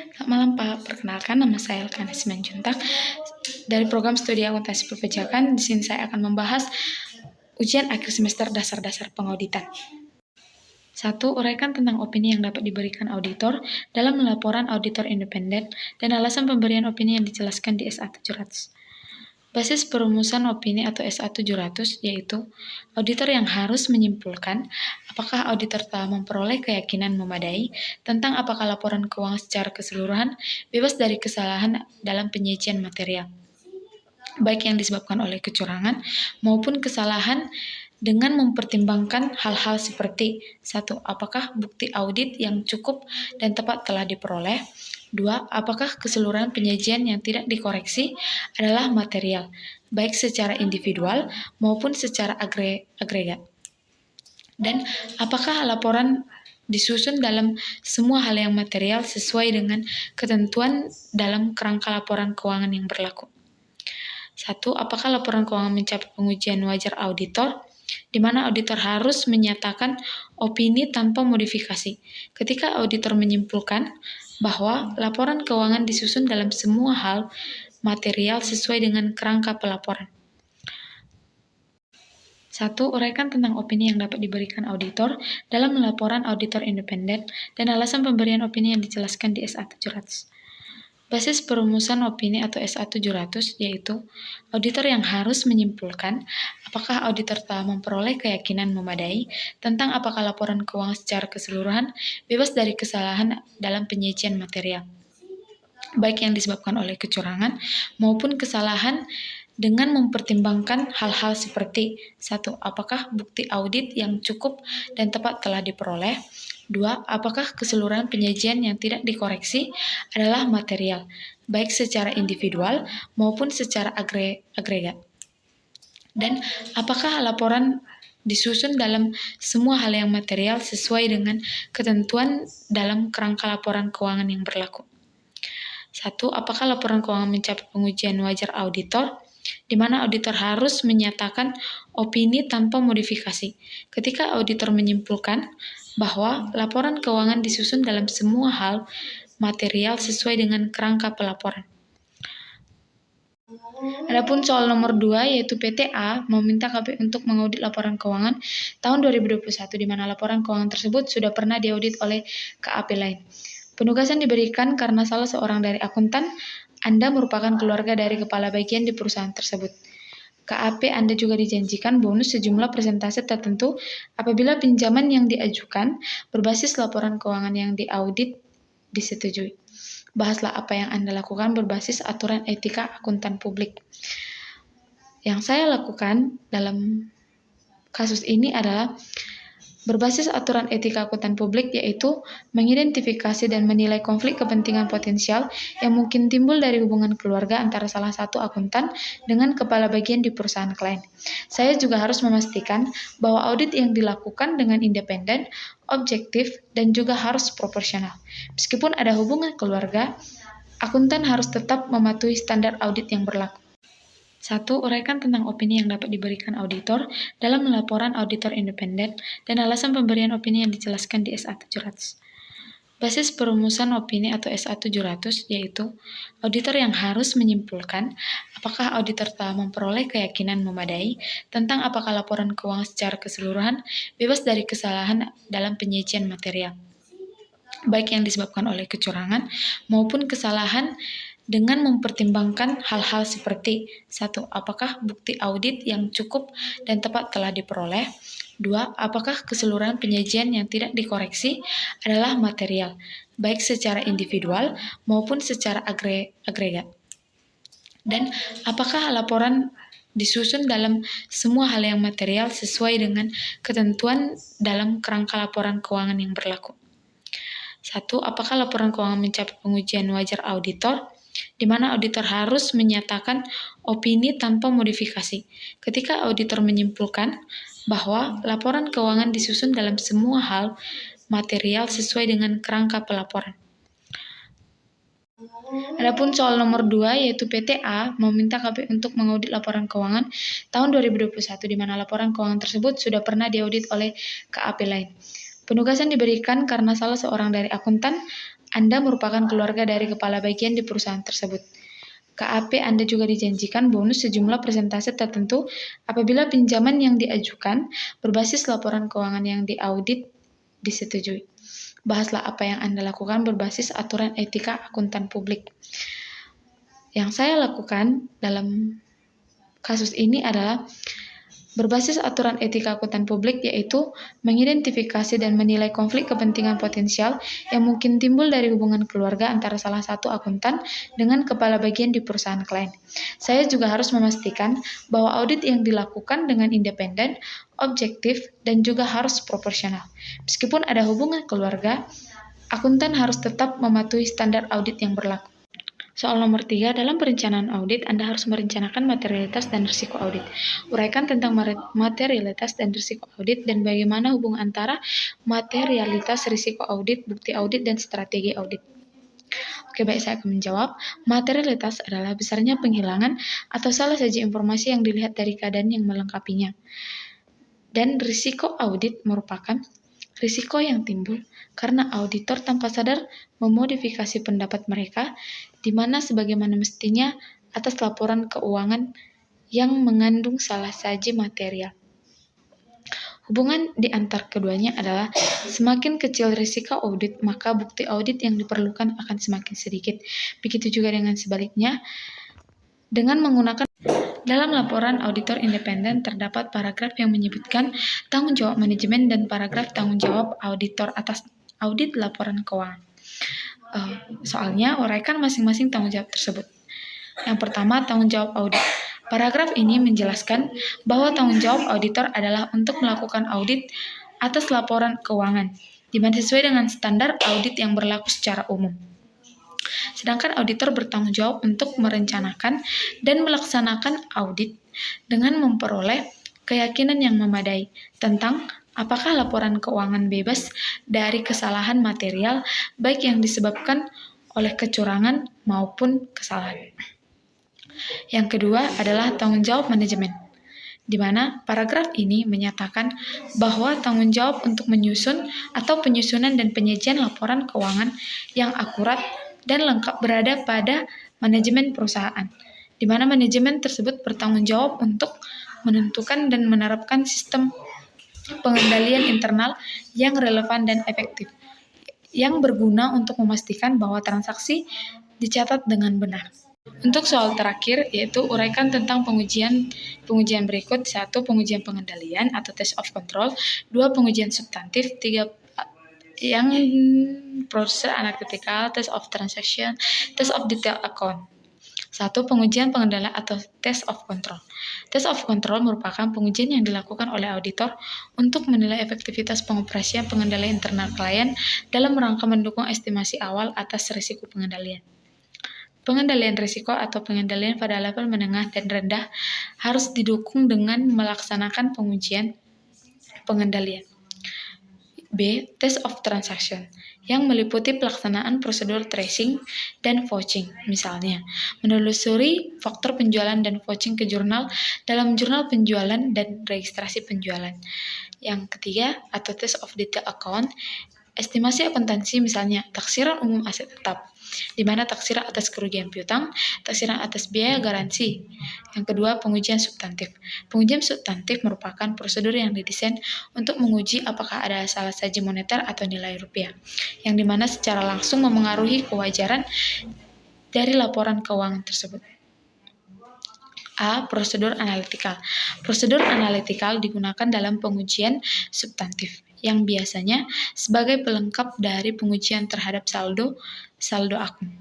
Selamat malam Pak, perkenalkan nama saya Elkana Simanjuntak dari program studi akuntansi perpajakan. Di sini saya akan membahas ujian akhir semester dasar-dasar pengauditan. 1. Uraikan tentang opini yang dapat diberikan auditor dalam laporan auditor independen dan alasan pemberian opini yang dijelaskan di SA 700. Basis perumusan opini atau SA 700 yaitu auditor yang harus menyimpulkan apakah auditor telah memperoleh keyakinan memadai tentang apakah laporan keuangan secara keseluruhan bebas dari kesalahan dalam penyajian material, baik yang disebabkan oleh kecurangan maupun kesalahan, dengan mempertimbangkan hal-hal seperti 1. Apakah bukti audit yang cukup dan tepat telah diperoleh? 2. Apakah keseluruhan penyajian yang tidak dikoreksi adalah material, baik secara individual maupun secara agregat? Dan apakah laporan disusun dalam semua hal yang material sesuai dengan ketentuan dalam kerangka laporan keuangan yang berlaku? 1. Apakah laporan keuangan mencapai pengujian wajar auditor, di mana auditor harus menyatakan opini tanpa modifikasi ketika auditor menyimpulkan bahwa laporan keuangan disusun dalam semua hal material sesuai dengan kerangka pelaporan. 1. Uraikan tentang opini yang dapat diberikan auditor dalam laporan auditor independen dan alasan pemberian opini yang dijelaskan di SA 700. Basis perumusan opini atau SA 700 yaitu auditor yang harus menyimpulkan apakah auditor telah memperoleh keyakinan memadai tentang apakah laporan keuangan secara keseluruhan bebas dari kesalahan dalam penyajian material, baik yang disebabkan oleh kecurangan maupun kesalahan, dengan mempertimbangkan hal-hal seperti 1. Apakah bukti audit yang cukup dan tepat telah diperoleh? 2. Apakah keseluruhan penyajian yang tidak dikoreksi adalah material, baik secara individual maupun secara agregat? Dan apakah laporan disusun dalam semua hal yang material sesuai dengan ketentuan dalam kerangka laporan keuangan yang berlaku? 1. Apakah laporan keuangan mencapai pengujian wajar auditor, di mana auditor harus menyatakan opini tanpa modifikasi ketika auditor menyimpulkan bahwa laporan keuangan disusun dalam semua hal material sesuai dengan kerangka pelaporan. Adapun soal nomor 2 yaitu PTA meminta KP untuk mengaudit laporan keuangan tahun 2021, di mana laporan keuangan tersebut sudah pernah diaudit oleh KAP lain. Penugasan diberikan karena salah seorang dari akuntan Anda merupakan keluarga dari kepala bagian di perusahaan tersebut. KAP Anda juga dijanjikan bonus sejumlah persentase tertentu apabila pinjaman yang diajukan berbasis laporan keuangan yang diaudit disetujui. Bahaslah apa yang Anda lakukan berbasis aturan etika akuntan publik. Yang saya lakukan dalam kasus ini adalah berbasis aturan etika akuntan publik, yaitu mengidentifikasi dan menilai konflik kepentingan potensial yang mungkin timbul dari hubungan keluarga antara salah satu akuntan dengan kepala bagian di perusahaan klien. Saya juga harus memastikan bahwa audit yang dilakukan dengan independen, objektif, dan juga harus proporsional. Meskipun ada hubungan keluarga, akuntan harus tetap mematuhi standar audit yang berlaku. 1. Uraikan tentang opini yang dapat diberikan auditor dalam laporan auditor independen dan alasan pemberian opini yang dijelaskan di SA 700. Basis perumusan opini atau SA 700 yaitu auditor yang harus menyimpulkan apakah auditor telah memperoleh keyakinan memadai tentang apakah laporan keuangan secara keseluruhan bebas dari kesalahan dalam penyajian material, baik yang disebabkan oleh kecurangan maupun kesalahan, dengan mempertimbangkan hal-hal seperti 1. Apakah bukti audit yang cukup dan tepat telah diperoleh? 2. Apakah keseluruhan penyajian yang tidak dikoreksi adalah material, baik secara individual maupun secara agregat? Dan apakah laporan disusun dalam semua hal yang material sesuai dengan ketentuan dalam kerangka laporan keuangan yang berlaku? 1. Apakah laporan keuangan mencapai pengujian wajar auditor, di mana auditor harus menyatakan opini tanpa modifikasi ketika auditor menyimpulkan bahwa laporan keuangan disusun dalam semua hal material sesuai dengan kerangka pelaporan. Adapun soal nomor 2 yaitu PTA meminta KP untuk mengaudit laporan keuangan tahun 2021, di mana laporan keuangan tersebut sudah pernah diaudit oleh KAP lain. Penugasan diberikan karena salah seorang dari akuntan Anda merupakan keluarga dari kepala bagian di perusahaan tersebut. KAP Anda juga dijanjikan bonus sejumlah persentase tertentu apabila pinjaman yang diajukan berbasis laporan keuangan yang diaudit disetujui. Bahaslah apa yang Anda lakukan berbasis aturan etika akuntan publik. Yang saya lakukan dalam kasus ini adalah berbasis aturan etika akuntan publik, yaitu mengidentifikasi dan menilai konflik kepentingan potensial yang mungkin timbul dari hubungan keluarga antara salah satu akuntan dengan kepala bagian di perusahaan klien. Saya juga harus memastikan bahwa audit yang dilakukan dengan independen, objektif, dan juga harus proporsional. Meskipun ada hubungan keluarga, akuntan harus tetap mematuhi standar audit yang berlaku. Soal nomor 3, dalam perencanaan audit, Anda harus merencanakan materialitas dan risiko audit. Uraikan tentang materialitas dan risiko audit dan bagaimana hubungan antara materialitas, risiko audit, bukti audit, dan strategi audit. Oke, baik, saya akan menjawab. Materialitas adalah besarnya penghilangan atau salah saja informasi yang dilihat dari keadaan yang melengkapinya. Dan risiko audit merupakan risiko yang timbul karena auditor tanpa sadar memodifikasi pendapat mereka, di mana sebagaimana mestinya atas laporan keuangan yang mengandung salah saji material. Hubungan di antar keduanya adalah semakin kecil risiko audit, maka bukti audit yang diperlukan akan semakin sedikit. Begitu juga dengan sebaliknya, dengan menggunakan dalam laporan auditor independen terdapat paragraf yang menyebutkan tanggung jawab manajemen dan paragraf tanggung jawab auditor atas audit laporan keuangan. Soalnya, uraikan masing-masing tanggung jawab tersebut. Yang pertama, tanggung jawab audit. Paragraf ini menjelaskan bahwa tanggung jawab auditor adalah untuk melakukan audit atas laporan keuangan, di mana sesuai dengan standar audit yang berlaku secara umum. Sedangkan auditor bertanggung jawab untuk merencanakan dan melaksanakan audit dengan memperoleh keyakinan yang memadai tentang apakah laporan keuangan bebas dari kesalahan material baik yang disebabkan oleh kecurangan maupun kesalahan. Yang kedua adalah tanggung jawab manajemen, di mana paragraf ini menyatakan bahwa tanggung jawab untuk menyusun atau penyusunan dan penyajian laporan keuangan yang akurat dan lengkap berada pada manajemen perusahaan, di mana manajemen tersebut bertanggung jawab untuk menentukan dan menerapkan sistem pengendalian internal yang relevan dan efektif, yang berguna untuk memastikan bahwa transaksi dicatat dengan benar. Untuk soal terakhir, yaitu uraikan tentang pengujian berikut. 1. Pengujian pengendalian atau test of control. 2. Pengujian substantif. 3. Yang prosedur analytical, test of transaction, test of detail account. 1. Pengujian pengendalian atau test of control. Test of control merupakan pengujian yang dilakukan oleh auditor untuk menilai efektivitas pengoperasian pengendalian internal klien dalam rangka mendukung estimasi awal atas risiko pengendalian. Pengendalian risiko atau pengendalian pada level menengah dan rendah harus didukung dengan melaksanakan pengujian pengendalian. B. Test of transaction, yang meliputi pelaksanaan prosedur tracing dan vouching, misalnya menelusuri faktor penjualan dan vouching ke jurnal dalam jurnal penjualan dan registrasi penjualan. Yang ketiga, atau test of detail account, estimasi akuntansi, misalnya taksiran umum aset tetap, di mana taksiran atas kerugian piutang, taksiran atas biaya garansi. Yang kedua, pengujian substantif. Pengujian substantif merupakan prosedur yang didesain untuk menguji apakah ada salah saji moneter atau nilai rupiah, yang dimana secara langsung memengaruhi kewajaran dari laporan keuangan tersebut. A. Prosedur analitikal. Prosedur analitikal digunakan dalam pengujian substantif, yang biasanya sebagai pelengkap dari pengujian terhadap saldo akun.